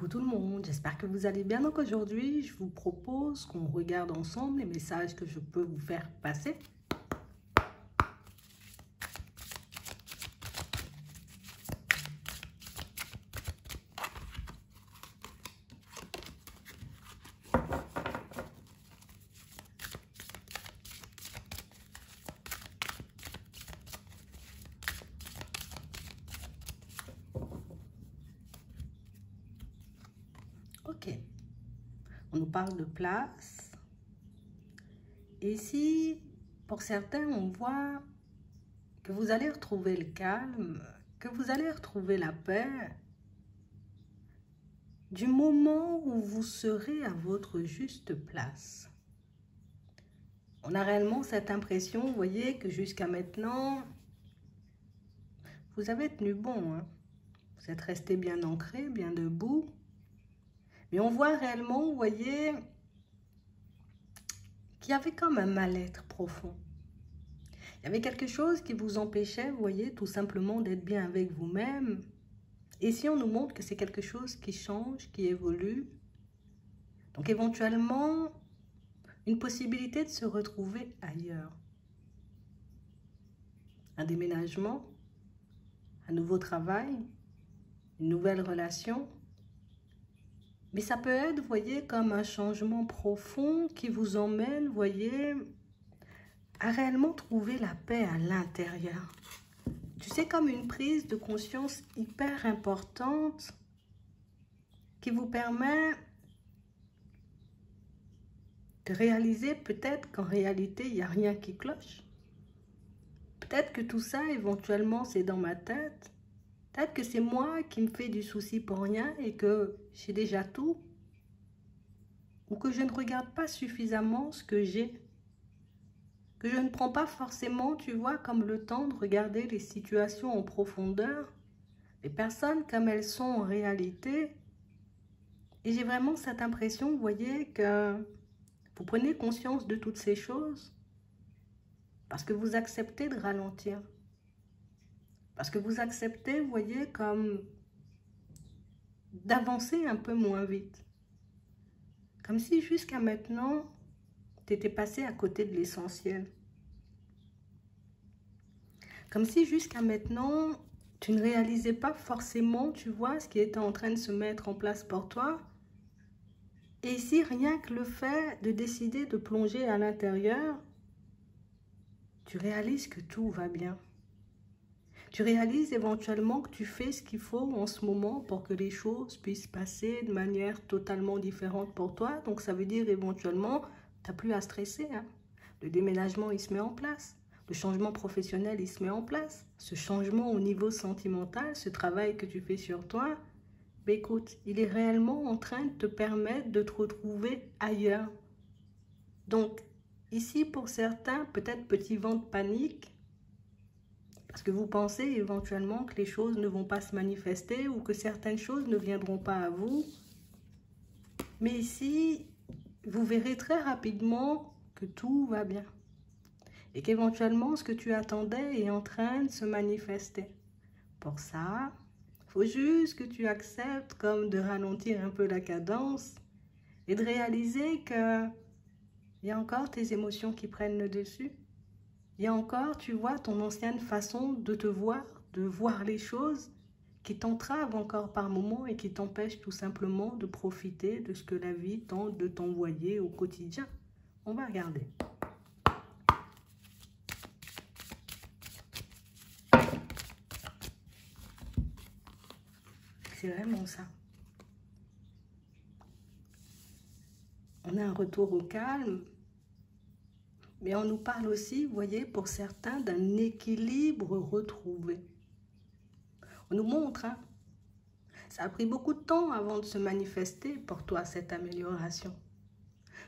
Coucou tout le monde, j'espère que vous allez bien. Donc aujourd'hui, je vous propose qu'on regarde ensemble les messages que je peux vous faire passer. Ok, on nous parle de place. Ici, pour certains, on voit que vous allez retrouver le calme, que vous allez retrouver la paix du moment où vous serez à votre juste place. On a réellement cette impression, vous voyez, que jusqu'à maintenant, vous avez tenu bon, hein? Vous êtes resté bien ancré, bien debout. Mais on voit réellement, vous voyez, qu'il y avait comme un mal-être profond. Il y avait quelque chose qui vous empêchait, vous voyez, tout simplement d'être bien avec vous-même. Et si on nous montre que c'est quelque chose qui change, qui évolue, donc éventuellement, une possibilité de se retrouver ailleurs. Un déménagement, un nouveau travail, une nouvelle relation. Mais ça peut être, vous voyez, comme un changement profond qui vous emmène, vous voyez, à réellement trouver la paix à l'intérieur. Tu sais, comme une prise de conscience hyper importante qui vous permet de réaliser peut-être qu'en réalité, il n'y a rien qui cloche. Peut-être que tout ça, éventuellement, c'est dans ma tête. Peut-être que c'est moi qui me fais du souci pour rien et que j'ai déjà tout. Ou que je ne regarde pas suffisamment ce que j'ai. Que je ne prends pas forcément, tu vois, comme le temps de regarder les situations en profondeur. Les personnes comme elles sont en réalité. Et j'ai vraiment cette impression, vous voyez, que vous prenez conscience de toutes ces choses. Parce que vous acceptez de ralentir. Parce que vous acceptez, vous voyez, comme d'avancer un peu moins vite. Comme si jusqu'à maintenant, tu étais passé à côté de l'essentiel. Comme si jusqu'à maintenant, tu ne réalisais pas forcément, tu vois, ce qui était en train de se mettre en place pour toi. Et ici, rien que le fait de décider de plonger à l'intérieur, tu réalises que tout va bien. Tu réalises éventuellement que tu fais ce qu'il faut en ce moment pour que les choses puissent passer de manière totalement différente pour toi. Donc ça veut dire éventuellement, tu n'as plus à stresser, hein. Le déménagement, il se met en place. Le changement professionnel, il se met en place. Ce changement au niveau sentimental, ce travail que tu fais sur toi, ben écoute, il est réellement en train de te permettre de te retrouver ailleurs. Donc ici, pour certains, peut-être petit vent de panique, parce que vous pensez éventuellement que les choses ne vont pas se manifester ou que certaines choses ne viendront pas à vous. Mais ici, vous verrez très rapidement que tout va bien. Et qu'éventuellement, ce que tu attendais est en train de se manifester. Pour ça, il faut juste que tu acceptes comme de ralentir un peu la cadence et de réaliser qu'il y a encore tes émotions qui prennent le dessus. Il y a encore, tu vois, ton ancienne façon de te voir, de voir les choses qui t'entravent encore par moments et qui t'empêchent tout simplement de profiter de ce que la vie tente de t'envoyer au quotidien. On va regarder. C'est vraiment ça. On a un retour au calme. Mais on nous parle aussi, vous voyez, pour certains, d'un équilibre retrouvé. On nous montre, hein, ça a pris beaucoup de temps avant de se manifester pour toi, cette amélioration.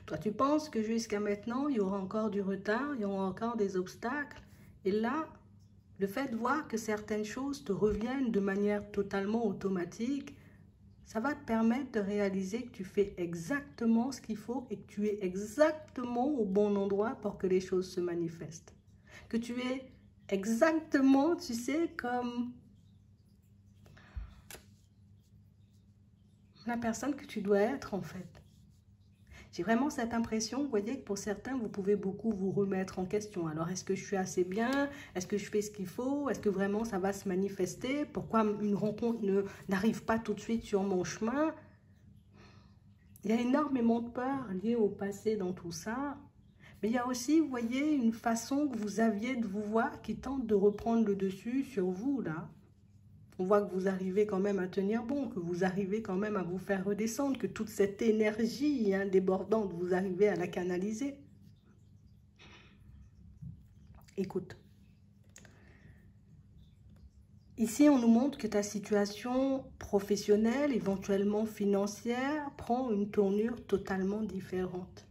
Toi, tu penses que jusqu'à maintenant, il y aura encore du retard, il y aura encore des obstacles. Et là, le fait de voir que certaines choses te reviennent de manière totalement automatique, ça va te permettre de réaliser que tu fais exactement ce qu'il faut et que tu es exactement au bon endroit pour que les choses se manifestent. Que tu es exactement, tu sais, comme la personne que tu dois être en fait. J'ai vraiment cette impression, vous voyez, que pour certains, vous pouvez beaucoup vous remettre en question. Alors, est-ce que je suis assez bien? Est-ce que je fais ce qu'il faut? Est-ce que vraiment ça va se manifester? Pourquoi une rencontre n'arrive pas tout de suite sur mon chemin? Il y a énormément de peur liée au passé dans tout ça. Mais il y a aussi, vous voyez, une façon que vous aviez de vous voir qui tente de reprendre le dessus sur vous, là. On voit que vous arrivez quand même à tenir bon, que vous arrivez quand même à vous faire redescendre, que toute cette énergie débordante, vous arrivez à la canaliser. Écoute. Ici, on nous montre que ta situation professionnelle, éventuellement financière, prend une tournure totalement différente.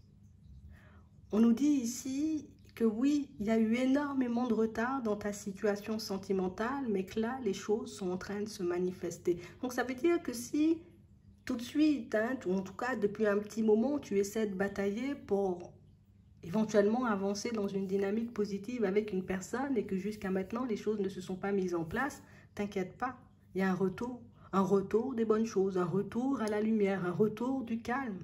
On nous dit ici que oui, il y a eu énormément de retard dans ta situation sentimentale, mais que là, les choses sont en train de se manifester. Donc, ça veut dire que si tout de suite, ou en tout cas depuis un petit moment, tu essaies de batailler pour éventuellement avancer dans une dynamique positive avec une personne et que jusqu'à maintenant, les choses ne se sont pas mises en place, t'inquiète pas, il y a un retour des bonnes choses, un retour à la lumière, un retour du calme.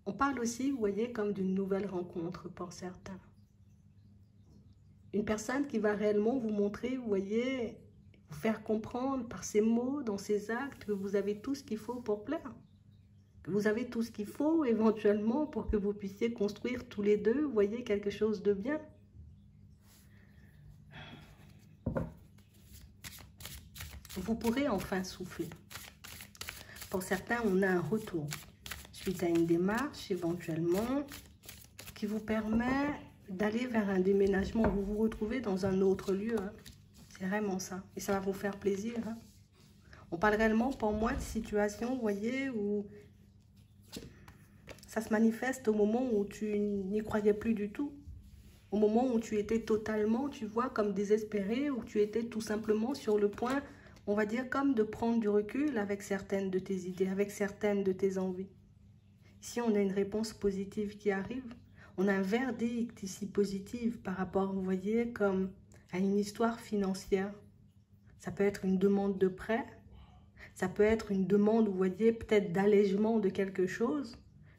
On parle aussi, vous voyez, comme d'une nouvelle rencontre pour certains. Une personne qui va réellement vous montrer, vous voyez, vous faire comprendre par ses mots, dans ses actes, que vous avez tout ce qu'il faut pour plaire. Que vous avez tout ce qu'il faut éventuellement pour que vous puissiez construire tous les deux, vous voyez, quelque chose de bien. Vous pourrez enfin souffler. Pour certains, on a un retour suite à une démarche éventuellement qui vous permet d'aller vers un déménagement. Vous vous retrouvez dans un autre lieu. C'est vraiment ça. Et ça va vous faire plaisir. On parle réellement pour moi de situations, vous voyez, où ça se manifeste au moment où tu n'y croyais plus du tout. Au moment où tu étais totalement, tu vois, comme désespéré, où tu étais tout simplement sur le point, on va dire, comme de prendre du recul avec certaines de tes idées, avec certaines de tes envies. Ici, on a une réponse positive qui arrive. On a un verdict ici positif par rapport, vous voyez, comme à une histoire financière. Ça peut être une demande de prêt. Ça peut être une demande, vous voyez, peut-être d'allègement de quelque chose.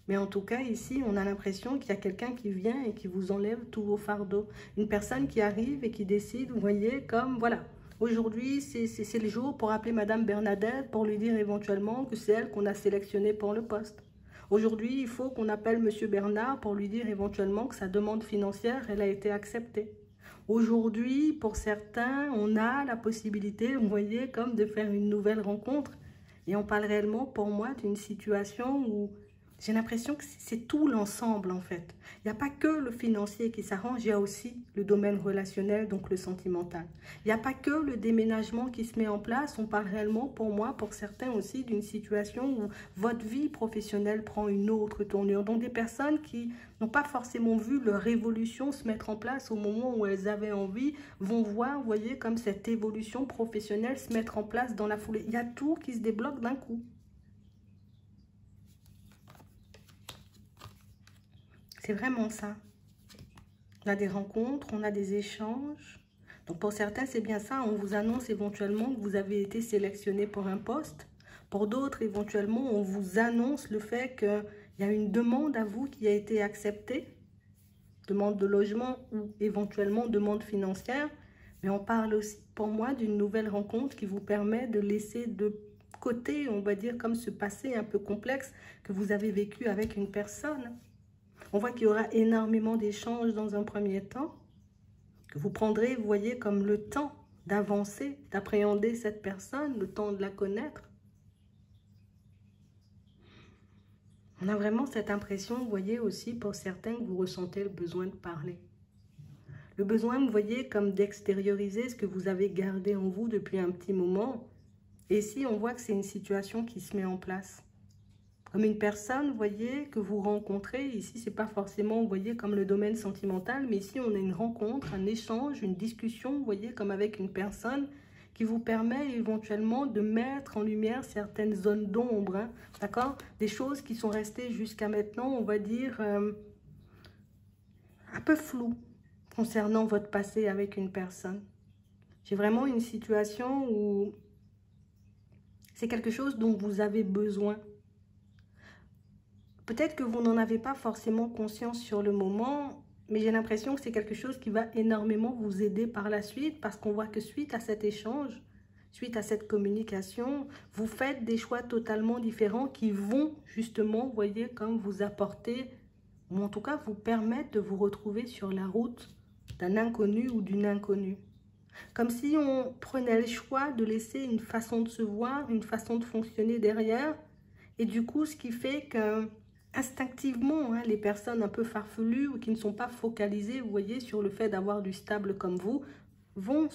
Mais en tout cas, ici, on a l'impression qu'il y a quelqu'un qui vient et qui vous enlève tous vos fardeaux. Une personne qui arrive et qui décide, vous voyez, comme, voilà, aujourd'hui, c'est le jour pour appeler Madame Bernadette, pour lui dire éventuellement que c'est elle qu'on a sélectionnée pour le poste. Aujourd'hui, il faut qu'on appelle Monsieur Bernard pour lui dire éventuellement que sa demande financière, elle a été acceptée. Aujourd'hui, pour certains, on a la possibilité, vous voyez, comme de faire une nouvelle rencontre. Et on parle réellement, pour moi, d'une situation où j'ai l'impression que c'est tout l'ensemble, en fait. Il n'y a pas que le financier qui s'arrange, il y a aussi le domaine relationnel, donc le sentimental. Il n'y a pas que le déménagement qui se met en place. On parle réellement, pour moi, pour certains aussi, d'une situation où votre vie professionnelle prend une autre tournure. Donc, des personnes qui n'ont pas forcément vu leur évolution se mettre en place au moment où elles avaient envie, vont voir, vous voyez, comme cette évolution professionnelle se mettre en place dans la foulée. Il y a tout qui se débloque d'un coup. C'est vraiment ça. On a des rencontres, on a des échanges. Donc pour certains, c'est bien ça. On vous annonce éventuellement que vous avez été sélectionné pour un poste. Pour d'autres, éventuellement, on vous annonce le fait qu'il y a une demande à vous qui a été acceptée. Demande de logement ou éventuellement demande financière. Mais on parle aussi, pour moi, d'une nouvelle rencontre qui vous permet de laisser de côté, on va dire, comme ce passé un peu complexe que vous avez vécu avec une personne. On voit qu'il y aura énormément d'échanges dans un premier temps, que vous prendrez, vous voyez, comme le temps d'avancer, d'appréhender cette personne, le temps de la connaître. On a vraiment cette impression, vous voyez, aussi pour certains que vous ressentez le besoin de parler. Le besoin, vous voyez, comme d'extérioriser ce que vous avez gardé en vous depuis un petit moment. Et ici, on voit que c'est une situation qui se met en place. Comme une personne, vous voyez, que vous rencontrez, ici, c'est pas forcément, vous voyez, comme le domaine sentimental, mais ici, on a une rencontre, un échange, une discussion, vous voyez, comme avec une personne qui vous permet éventuellement de mettre en lumière certaines zones d'ombre, hein, d'accord? Des choses qui sont restées jusqu'à maintenant, on va dire, un peu floues concernant votre passé avec une personne. J'ai vraiment une situation où c'est quelque chose dont vous avez besoin. Peut-être que vous n'en avez pas forcément conscience sur le moment, mais j'ai l'impression que c'est quelque chose qui va énormément vous aider par la suite, parce qu'on voit que suite à cet échange, suite à cette communication, vous faites des choix totalement différents qui vont justement, vous voyez, comme vous apporter, ou en tout cas vous permettre de vous retrouver sur la route d'un inconnu ou d'une inconnue. Comme si on prenait le choix de laisser une façon de se voir, une façon de fonctionner derrière, et du coup ce qui fait que instinctivement, les personnes un peu farfelues ou qui ne sont pas focalisées, vous voyez, sur le fait d'avoir du stable comme vous, vont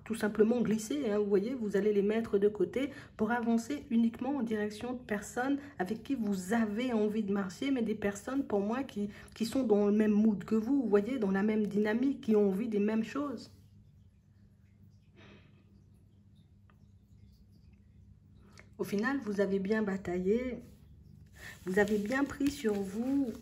tout simplement glisser, vous voyez, vous allez les mettre de côté pour avancer uniquement en direction de personnes avec qui vous avez envie de marcher, mais des personnes pour moi qui sont dans le même mood que vous voyez, dans la même dynamique, qui ont envie des mêmes choses. Au final, vous avez bien bataillé. Vous avez bien pris sur vous,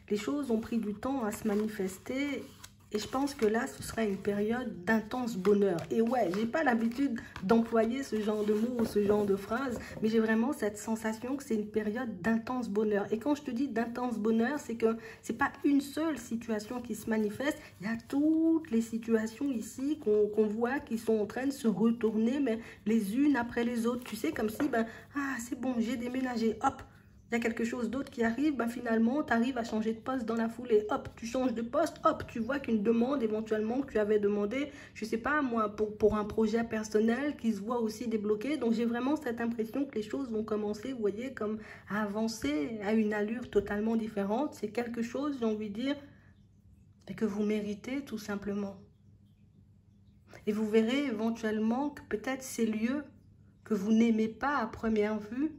les choses ont pris du temps à se manifester et je pense que là, ce sera une période d'intense bonheur. Et ouais, j'ai pas l'habitude d'employer ce genre de mots ou ce genre de phrases, mais j'ai vraiment cette sensation que c'est une période d'intense bonheur. Et quand je te dis d'intense bonheur, c'est que c'est pas une seule situation qui se manifeste, il y a toutes les situations ici qu'on voit qui sont en train de se retourner, mais les unes après les autres. Tu sais, comme si, ah, c'est bon, j'ai déménagé, hop. Il y a quelque chose d'autre qui arrive, finalement, tu arrives à changer de poste dans la foulée. Hop, tu changes de poste, hop, tu vois qu'une demande éventuellement que tu avais demandé, je ne sais pas moi, pour un projet personnel qui se voit aussi débloqué. Donc j'ai vraiment cette impression que les choses vont commencer, vous voyez, comme à avancer à une allure totalement différente. C'est quelque chose, j'ai envie de dire, que vous méritez tout simplement. Et vous verrez éventuellement que peut-être ces lieux que vous n'aimez pas à première vue,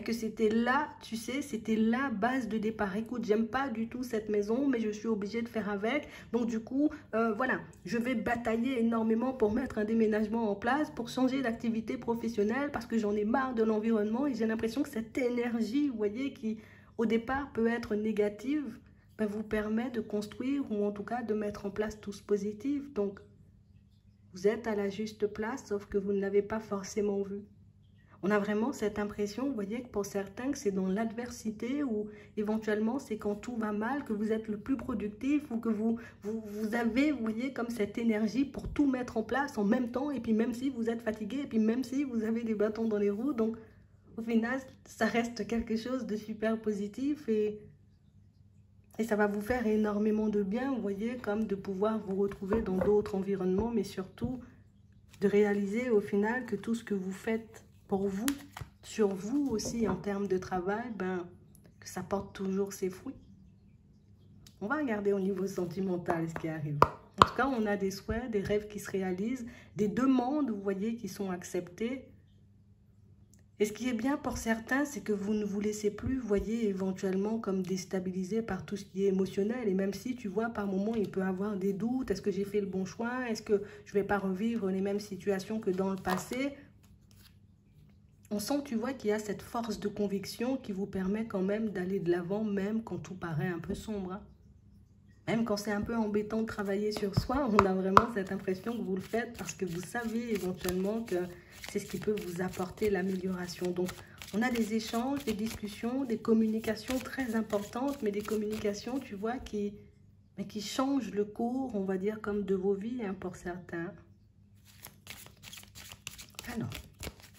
que c'était là, tu sais, c'était la base de départ. Écoute, j'aime pas du tout cette maison, mais je suis obligée de faire avec. Donc du coup, voilà, je vais batailler énormément pour mettre un déménagement en place, pour changer d'activité professionnelle, parce que j'en ai marre de l'environnement et j'ai l'impression que cette énergie, vous voyez, qui au départ peut être négative, vous permet de construire ou en tout cas de mettre en place tout ce positif. Donc, vous êtes à la juste place, sauf que vous ne l'avez pas forcément vu. On a vraiment cette impression, vous voyez, que pour certains, que c'est dans l'adversité ou éventuellement c'est quand tout va mal que vous êtes le plus productif ou que vous avez, vous voyez, comme cette énergie pour tout mettre en place en même temps et puis même si vous êtes fatigué et puis même si vous avez des bâtons dans les roues. Donc, au final, ça reste quelque chose de super positif et ça va vous faire énormément de bien, vous voyez, comme de pouvoir vous retrouver dans d'autres environnements, mais surtout de réaliser au final que tout ce que vous faites pour vous, sur vous aussi en termes de travail, que ça porte toujours ses fruits. On va regarder au niveau sentimental ce qui arrive. En tout cas, on a des souhaits, des rêves qui se réalisent, des demandes, vous voyez, qui sont acceptées. Et ce qui est bien pour certains, c'est que vous ne vous laissez plus, vous voyez, éventuellement comme déstabilisé par tout ce qui est émotionnel. Et même si, tu vois, par moments, il peut y avoir des doutes. Est-ce que j'ai fait le bon choix? Est-ce que je ne vais pas revivre les mêmes situations que dans le passé? On sent, tu vois, qu'il y a cette force de conviction qui vous permet quand même d'aller de l'avant, même quand tout paraît un peu sombre. Même quand c'est un peu embêtant de travailler sur soi, on a vraiment cette impression que vous le faites parce que vous savez éventuellement que c'est ce qui peut vous apporter l'amélioration. Donc, on a des échanges, des discussions, des communications très importantes, mais des communications, tu vois, qui changent le cours, on va dire, comme de vos vies, pour certains. Alors,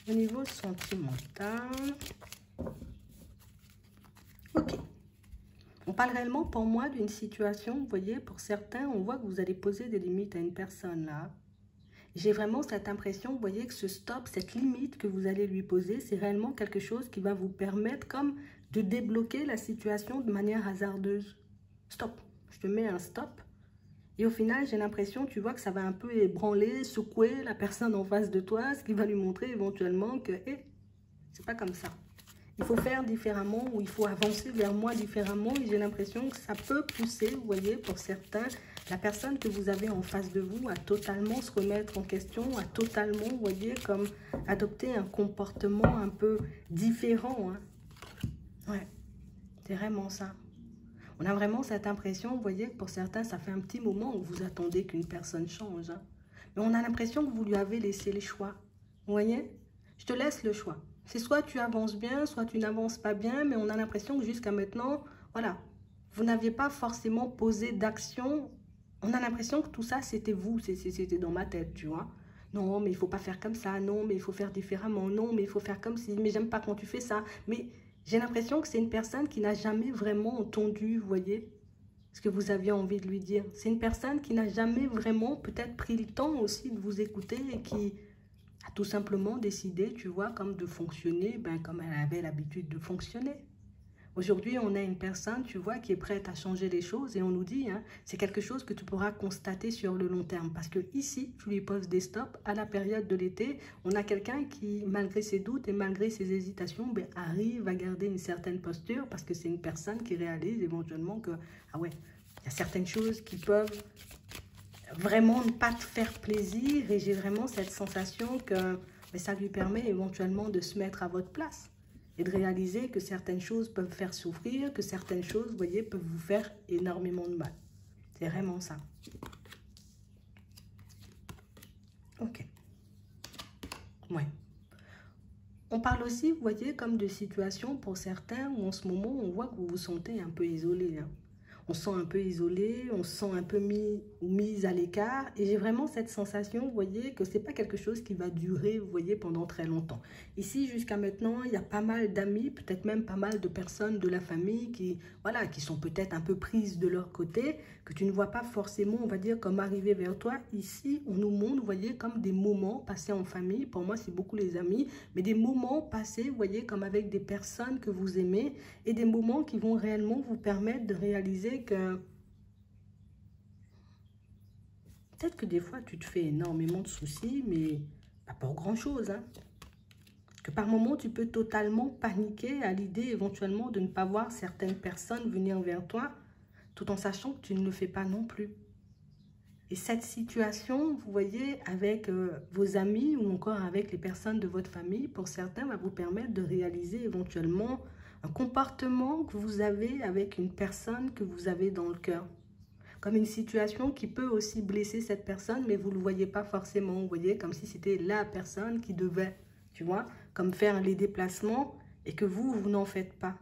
au niveau sentimental, ok. On parle réellement pour moi d'une situation, vous voyez, pour certains, on voit que vous allez poser des limites à une personne là. J'ai vraiment cette impression, vous voyez, que ce stop, cette limite que vous allez lui poser, c'est réellement quelque chose qui va vous permettre comme de débloquer la situation de manière hasardeuse. Stop, je te mets un stop. Et au final, j'ai l'impression, tu vois, que ça va un peu ébranler, secouer la personne en face de toi, ce qui va lui montrer éventuellement que, c'est pas comme ça. Il faut faire différemment ou il faut avancer vers moi différemment. Et j'ai l'impression que ça peut pousser, vous voyez, pour certains, la personne que vous avez en face de vous à totalement se remettre en question, à totalement, vous voyez, comme adopter un comportement un peu différent. Ouais, c'est vraiment ça. On a vraiment cette impression, vous voyez, que pour certains, ça fait un petit moment où vous attendez qu'une personne change. Hein. Mais on a l'impression que vous lui avez laissé le choix. Vous voyez? Je te laisse le choix. C'est soit tu avances bien, soit tu n'avances pas bien, mais on a l'impression que jusqu'à maintenant, voilà, vous n'aviez pas forcément posé d'action. On a l'impression que tout ça, c'était vous, c'était dans ma tête, tu vois. Non, mais il faut pas faire comme ça. Non, mais il faut faire différemment. Non, mais il faut faire comme si. Mais j'aime pas quand tu fais ça. Mais j'ai l'impression que c'est une personne qui n'a jamais vraiment entendu, vous voyez, ce que vous aviez envie de lui dire. C'est une personne qui n'a jamais vraiment peut-être pris le temps aussi de vous écouter et qui a tout simplement décidé, tu vois, comme de fonctionner, ben, comme elle avait l'habitude de fonctionner. Aujourd'hui, on a une personne, tu vois, qui est prête à changer les choses et on nous dit, hein, c'est quelque chose que tu pourras constater sur le long terme. Parce que ici, tu lui poses des stops à la période de l'été. On a quelqu'un qui, malgré ses doutes et malgré ses hésitations, ben, arrive à garder une certaine posture parce que c'est une personne qui réalise éventuellement que, ah ouais, il y a certaines choses qui peuvent vraiment ne pas te faire plaisir et j'ai vraiment cette sensation que ben, ça lui permet éventuellement de se mettre à votre place. Et de réaliser que certaines choses peuvent faire souffrir, que certaines choses, vous voyez, peuvent vous faire énormément de mal. C'est vraiment ça. Ok. Ouais. On parle aussi, vous voyez, comme de situations pour certains où en ce moment, on voit que vous vous sentez un peu isolé. Hein. On se sent un peu isolé, on se sent un peu mis à l'écart. Et j'ai vraiment cette sensation, vous voyez, que ce n'est pas quelque chose qui va durer, vous voyez, pendant très longtemps. Ici, jusqu'à maintenant, il y a pas mal d'amis, peut-être même pas mal de personnes de la famille qui, voilà, qui sont peut-être un peu prises de leur côté, que tu ne vois pas forcément, on va dire, comme arriver vers toi. Ici, on nous montre, vous voyez, comme des moments passés en famille. Pour moi, c'est beaucoup les amis, mais des moments passés, vous voyez, comme avec des personnes que vous aimez et des moments qui vont réellement vous permettre de réaliser que peut-être que des fois, tu te fais énormément de soucis, mais pas pour grand-chose. Hein. Que par moments, tu peux totalement paniquer à l'idée éventuellement de ne pas voir certaines personnes venir vers toi, tout en sachant que tu ne le fais pas non plus. Et cette situation, vous voyez, avec vos amis ou encore avec les personnes de votre famille, pour certains, va vous permettre de réaliser éventuellement un comportement que vous avez avec une personne que vous avez dans le cœur. Comme une situation qui peut aussi blesser cette personne, mais vous ne le voyez pas forcément. Vous voyez, comme si c'était la personne qui devait, tu vois, comme faire les déplacements et que vous n'en faites pas.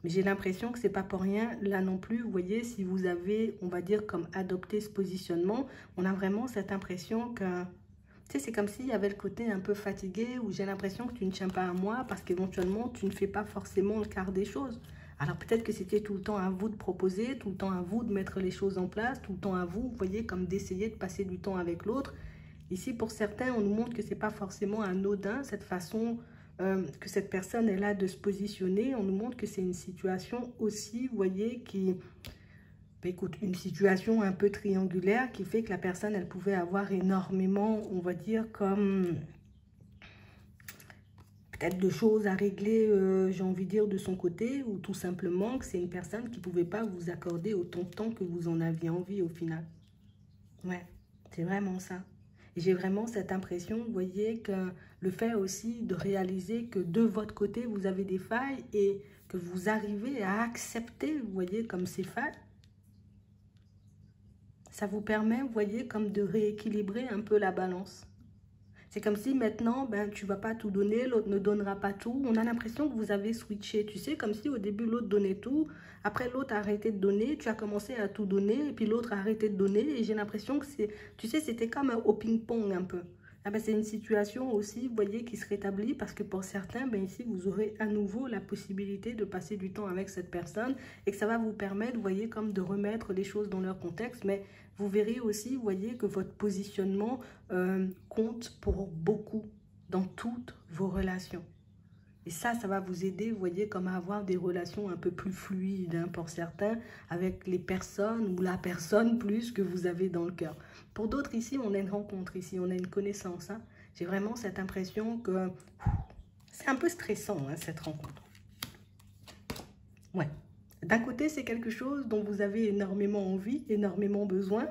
Mais j'ai l'impression que ce n'est pas pour rien, là non plus, vous voyez, si vous avez, on va dire, comme adopté ce positionnement, on a vraiment cette impression que, tu sais, c'est comme s'il y avait le côté un peu fatigué, où j'ai l'impression que tu ne tiens pas à moi, parce qu'éventuellement, tu ne fais pas forcément le quart des choses. Alors peut-être que c'était tout le temps à vous de proposer, tout le temps à vous de mettre les choses en place, tout le temps à vous, vous voyez, comme d'essayer de passer du temps avec l'autre. Ici, pour certains, on nous montre que ce n'est pas forcément anodin, cette façon que cette personne est là de se positionner. On nous montre que c'est une situation aussi, vous voyez, qui... Ben, écoute, une situation un peu triangulaire qui fait que la personne, elle pouvait avoir énormément, on va dire, comme... peut-être de choses à régler, j'ai envie de dire, de son côté, ou tout simplement que c'est une personne qui ne pouvait pas vous accorder autant de temps que vous en aviez envie au final. Ouais, c'est vraiment ça. Et j'ai vraiment cette impression, vous voyez, que le fait aussi de réaliser que de votre côté, vous avez des failles et que vous arrivez à accepter, vous voyez, comme ces failles, ça vous permet, vous voyez, comme de rééquilibrer un peu la balance. C'est comme si maintenant, ben, tu ne vas pas tout donner, l'autre ne donnera pas tout. On a l'impression que vous avez switché, tu sais, comme si au début, l'autre donnait tout. Après, l'autre a arrêté de donner, tu as commencé à tout donner, et puis l'autre a arrêté de donner. Et j'ai l'impression que c'est, tu sais, c'était comme au ping-pong un peu. Ah ben, c'est une situation aussi, vous voyez, qui se rétablit parce que pour certains, ben, ici, vous aurez à nouveau la possibilité de passer du temps avec cette personne et que ça va vous permettre, vous voyez, comme de remettre les choses dans leur contexte. Mais vous verrez aussi, vous voyez, que votre positionnement compte pour beaucoup dans toutes vos relations. Et ça va vous aider, vous voyez, comme à avoir des relations un peu plus fluides, hein, pour certains, avec les personnes ou la personne plus que vous avez dans le cœur. Pour d'autres, ici, on a une rencontre, ici, on a une connaissance. Hein. J'ai vraiment cette impression que c'est un peu stressant, hein, cette rencontre. Ouais. D'un côté, c'est quelque chose dont vous avez énormément envie, énormément besoin.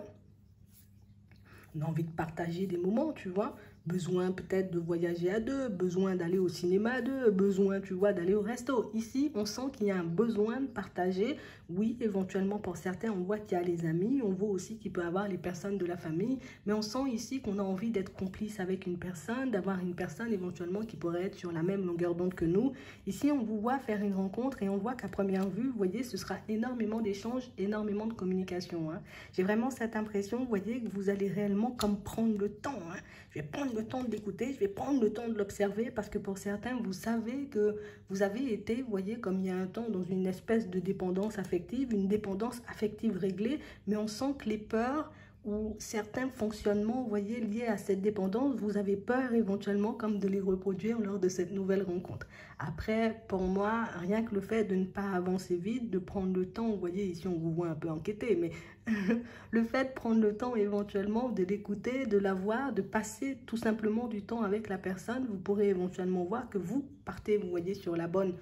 On a envie de partager des moments, tu vois. besoin peut-être de voyager à deux, besoin d'aller au cinéma à deux, besoin, tu vois, d'aller au resto. Ici, on sent qu'il y a un besoin de partager. Oui, éventuellement, pour certains, on voit qu'il y a les amis, on voit aussi qu'il peut y avoir les personnes de la famille, mais on sent ici qu'on a envie d'être complice avec une personne, d'avoir une personne éventuellement qui pourrait être sur la même longueur d'onde que nous. Ici, on vous voit faire une rencontre et on voit qu'à première vue, vous voyez, ce sera énormément d'échanges, énormément de communication. Hein. J'ai vraiment cette impression, vous voyez, que vous allez réellement comme prendre le temps. Hein. Je vais prendre le temps de l'écouter, je vais prendre le temps de l'observer parce que pour certains, vous savez que vous avez été, vous voyez, comme il y a un temps, dans une espèce de dépendance affective, une dépendance affective réglée, mais on sent que les peurs ou certains fonctionnements, vous voyez, liés à cette dépendance, vous avez peur éventuellement comme de les reproduire lors de cette nouvelle rencontre. Après, pour moi, rien que le fait de ne pas avancer vite, de prendre le temps, vous voyez, ici on vous voit un peu enquêter, mais le fait de prendre le temps éventuellement de l'écouter, de la voir, de passer tout simplement du temps avec la personne, vous pourrez éventuellement voir que vous partez, vous voyez, sur la bonne,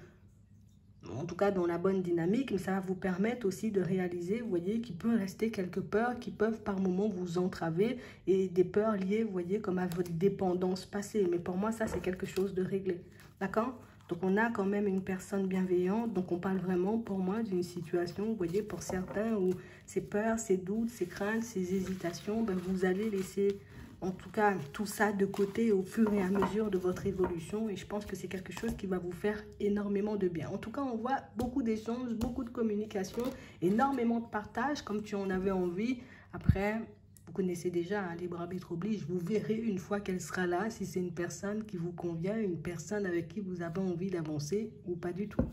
en tout cas dans la bonne dynamique, mais ça va vous permettre aussi de réaliser, vous voyez, qu'il peut rester quelques peurs qui peuvent par moments vous entraver et des peurs liées, vous voyez, comme à votre dépendance passée. Mais pour moi, ça, c'est quelque chose de réglé. D'accord? Donc, on a quand même une personne bienveillante. Donc, on parle vraiment, pour moi, d'une situation, vous voyez, pour certains, où ces peurs, ces doutes, ces craintes, ces hésitations, ben, vous allez laisser... En tout cas, tout ça de côté au fur et à mesure de votre évolution. Et je pense que c'est quelque chose qui va vous faire énormément de bien. En tout cas, on voit beaucoup d'échanges, beaucoup de communication, énormément de partage, comme tu en avais envie. Après, vous connaissez déjà, hein, libre arbitre oblige. Vous verrez une fois qu'elle sera là, si c'est une personne qui vous convient, une personne avec qui vous avez envie d'avancer ou pas du tout.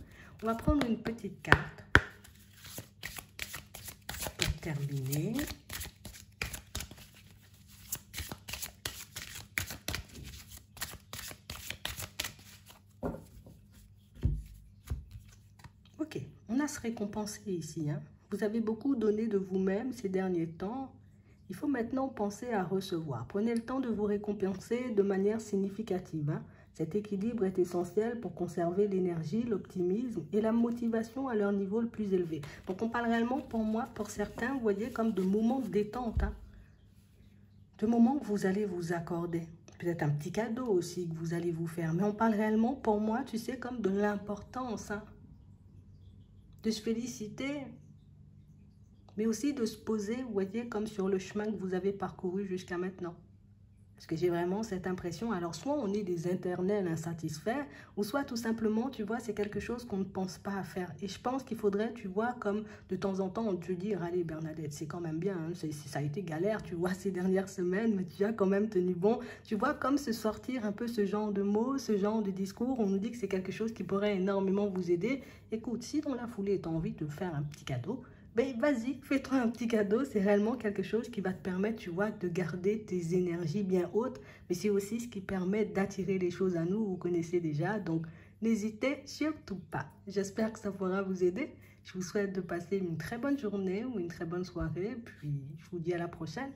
On va prendre une petite carte pour terminer. Ok, on a se récompenser ici. Hein. Vous avez beaucoup donné de vous-même ces derniers temps. Il faut maintenant penser à recevoir. Prenez le temps de vous récompenser de manière significative. Hein. Cet équilibre est essentiel pour conserver l'énergie, l'optimisme et la motivation à leur niveau le plus élevé. Donc on parle réellement pour moi, pour certains, vous voyez, comme de moments de détente. Hein. De moments que vous allez vous accorder. Peut-être un petit cadeau aussi que vous allez vous faire. Mais on parle réellement pour moi, tu sais, comme de l'importance. Hein. De se féliciter, mais aussi de se poser, vous voyez, comme sur le chemin que vous avez parcouru jusqu'à maintenant. Parce que j'ai vraiment cette impression, alors soit on est des éternels insatisfaits, ou soit tout simplement, tu vois, c'est quelque chose qu'on ne pense pas à faire. Et je pense qu'il faudrait, tu vois, comme de temps en temps, te dire, allez Bernadette, c'est quand même bien, hein, ça a été galère, tu vois, ces dernières semaines, mais tu as quand même tenu bon. Tu vois, comme se sortir un peu ce genre de mots, ce genre de discours, on nous dit que c'est quelque chose qui pourrait énormément vous aider. Écoute, si dans la foulée, tu as envie de faire un petit cadeau, ben vas-y, fais-toi un petit cadeau, c'est réellement quelque chose qui va te permettre, tu vois, de garder tes énergies bien hautes, mais c'est aussi ce qui permet d'attirer les choses à nous, vous connaissez déjà, donc n'hésitez surtout pas. J'espère que ça pourra vous aider. Je vous souhaite de passer une très bonne journée ou une très bonne soirée, puis je vous dis à la prochaine.